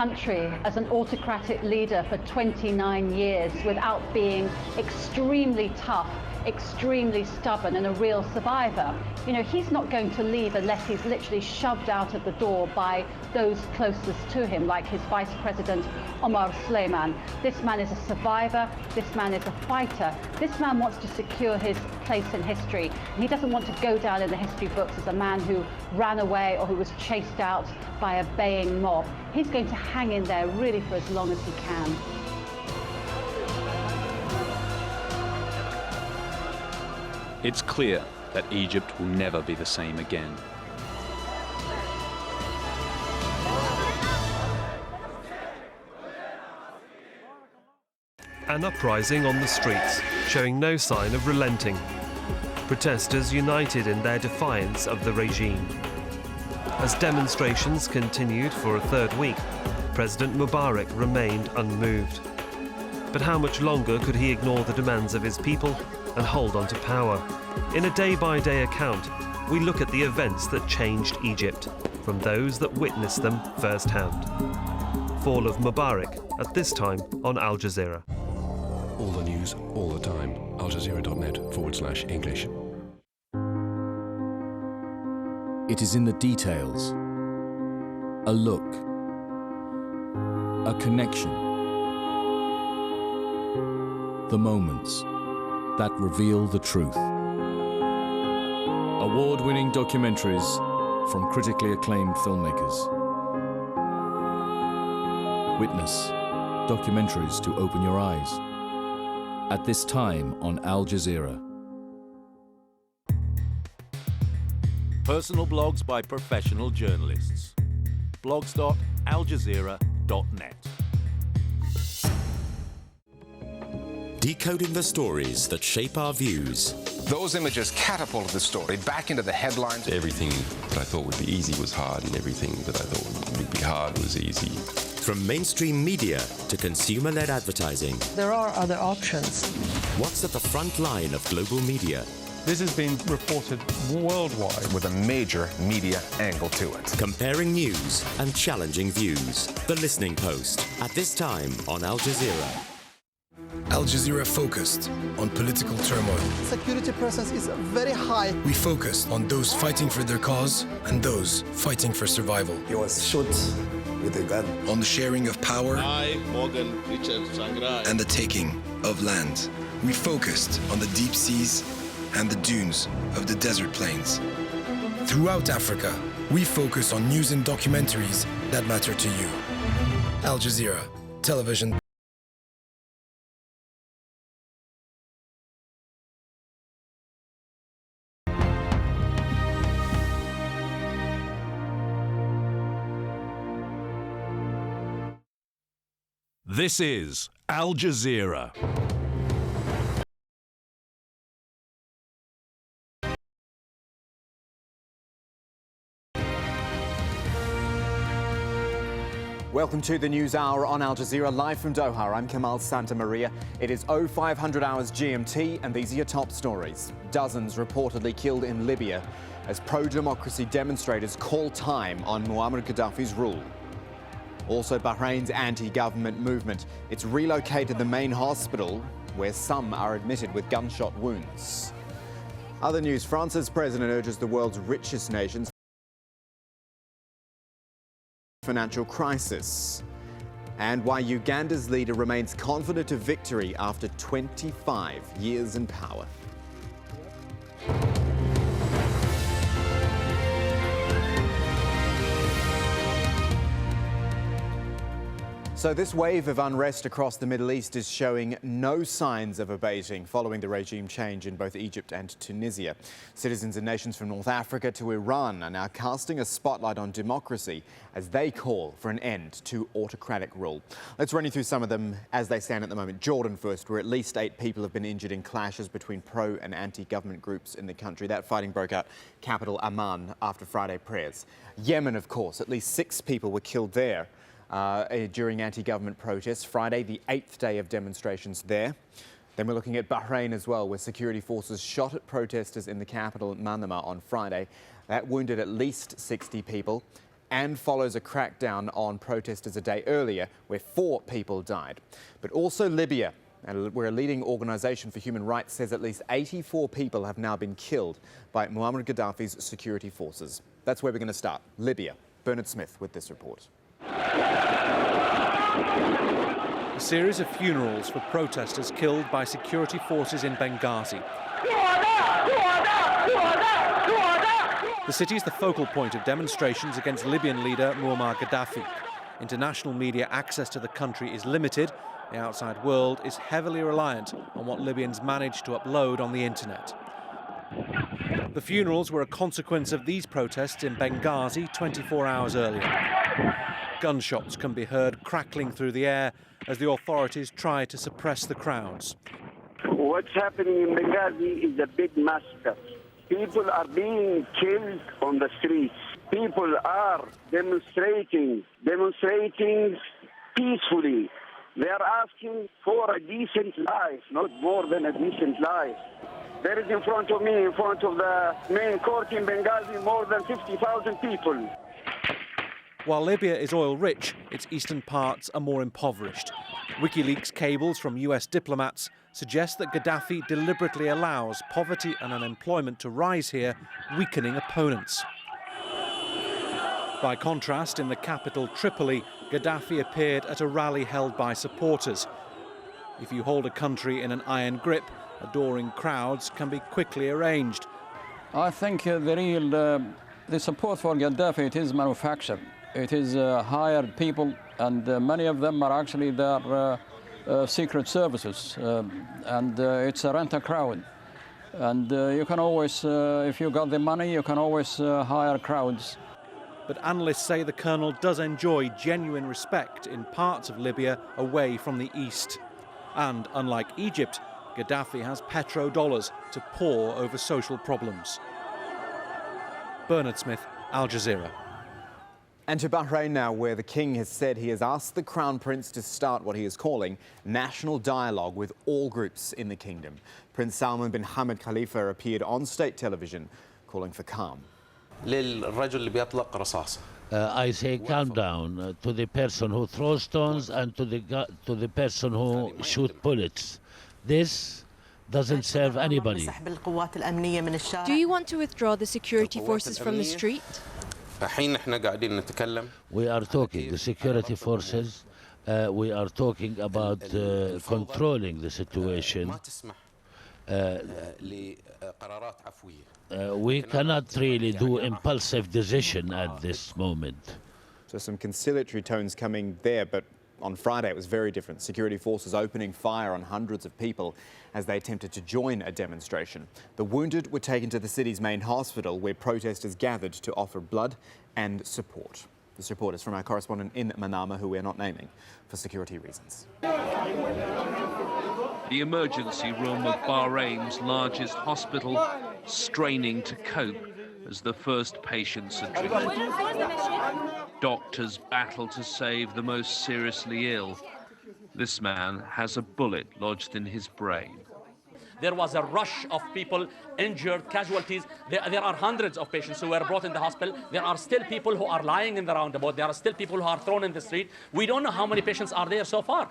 Country as an autocratic leader for 29 years without being extremely tough, extremely stubborn and a real survivor. You know, he's not going to leave unless he's literally shoved out of the door by those closest to him, like his Vice President Omar Suleiman. This man is a survivor, this man is a fighter, this man wants to secure his place in history. And he doesn't want to go down in the history books as a man who ran away or who was chased out by a baying mob. He's going to hang in there really for as long as he can. It's clear that Egypt will never be the same again. An uprising on the streets, showing no sign of relenting. Protesters united in their defiance of the regime. As demonstrations continued for a third week, President Mubarak remained unmoved. But how much longer could he ignore the demands of his people and hold on to power? In a day-by-day account, we look at the events that changed Egypt, from those that witnessed them firsthand. Fall of Mubarak, at this time on Al Jazeera. All the news, all the time. aljazeera.net/English. It is in the details. A look. A connection. The moments that reveal the truth. Award-winning documentaries from critically acclaimed filmmakers. Witness documentaries to open your eyes. At this time on Al Jazeera. Personal blogs by professional journalists. blogs.aljazeera.net. Decoding the stories that shape our views. Those images catapulted the story back into the headlines. Everything that I thought would be easy was hard, and everything that I thought would be hard was easy. From mainstream media to consumer-led advertising. There are other options. What's at the front line of global media? This has been reported worldwide. With a major media angle to it. Comparing news and challenging views. The Listening Post. At this time on Al Jazeera. Al Jazeera focused on political turmoil. Security presence is very high. We focused on those fighting for their cause and those fighting for survival. He was shot with a gun. On the sharing of power and the taking of land. We focused on the deep seas and the dunes of the desert plains. Throughout Africa, we focus on news and documentaries that matter to you. Al Jazeera, television. This is Al Jazeera. Welcome to the News Hour on Al Jazeera, live from Doha. I'm Kamal Santamaria. It is 0500 hours GMT, and these are your top stories. Dozens reportedly killed in Libya as pro-democracy demonstrators call time on Muammar Gaddafi's rule. Also, Bahrain's anti-government movement. It's relocated the main hospital, where some are admitted with gunshot wounds. Other news, France's president urges the world's richest nations financial crisis, and why Uganda's leader remains confident of victory after 25 years in power. So this wave of unrest across the Middle East is showing no signs of abating following the regime change in both Egypt and Tunisia. Citizens in nations from North Africa to Iran are now casting a spotlight on democracy as they call for an end to autocratic rule. Let's run you through some of them as they stand at the moment. Jordan first, where at least 8 people have been injured in clashes between pro and anti-government groups in the country. That fighting broke out capital Amman after Friday prayers. Yemen, of course, at least 6 people were killed there during anti-government protests. Friday, the 8th day of demonstrations there. Then we're looking at Bahrain as well, where security forces shot at protesters in the capital, Manama, on Friday. That wounded at least 60 people. and follows a crackdown on protesters a day earlier where 4 people died. But also Libya, where a leading organisation for human rights says at least 84 people have now been killed by Muammar Gaddafi's security forces. That's where we're going to start. Libya. Bernard Smith with this report. A series of funerals for protesters killed by security forces in Benghazi. The city is the focal point of demonstrations against Libyan leader Muammar Gaddafi. International media access to the country is limited. The outside world is heavily reliant on what Libyans manage to upload on the internet. The funerals were a consequence of these protests in Benghazi 24 hours earlier. Gunshots can be heard crackling through the air as the authorities try to suppress the crowds. What's happening in Benghazi is a big massacre. People are being killed on the streets. People are demonstrating peacefully. They are asking for a decent life, not more than a decent life. There is in front of me, in front of the main court in Benghazi, more than 50,000 people. While Libya is oil-rich, its eastern parts are more impoverished. WikiLeaks cables from US diplomats suggest that Gaddafi deliberately allows poverty and unemployment to rise here, weakening opponents. By contrast, in the capital Tripoli, Gaddafi appeared at a rally held by supporters. If you hold a country in an iron grip, adoring crowds can be quickly arranged. I think the support for Gaddafi, it is manufactured. It is hired people, and many of them are actually their secret services, and it's a rent a crowd. And you can always, if you got the money, you can always hire crowds. But analysts say the colonel does enjoy genuine respect in parts of Libya away from the east. And unlike Egypt, Gaddafi has petrodollars to pour over social problems. Bernard Smith, Al Jazeera. And to Bahrain now, where the king has said he has asked the crown prince to start what he is calling national dialogue with all groups in the kingdom. Prince Salman bin Hamad Khalifa appeared on state television calling for calm. I say calm down to the person who throws stones and to the person who shoots bullets. This doesn't serve anybody. Do you want to withdraw the security forces from the street? We are talking, the security forces, we are talking about controlling the situation. We cannot really do impulsive decision at this moment. So some conciliatory tones coming there, but on Friday it was very different. Security forces opening fire on hundreds of people as they attempted to join a demonstration. The wounded were taken to the city's main hospital where protesters gathered to offer blood and support. This report is from our correspondent in Manama, who we are not naming for security reasons. The emergency room of Bahrain's largest hospital straining to cope as the first patients are treated. Doctors battle to save the most seriously ill. This man has a bullet lodged in his brain. There was a rush of people, injured, casualties. There are hundreds of patients who were brought in the hospital. There are still people who are lying in the roundabout. There are still people who are thrown in the street. We don't know how many patients are there so far.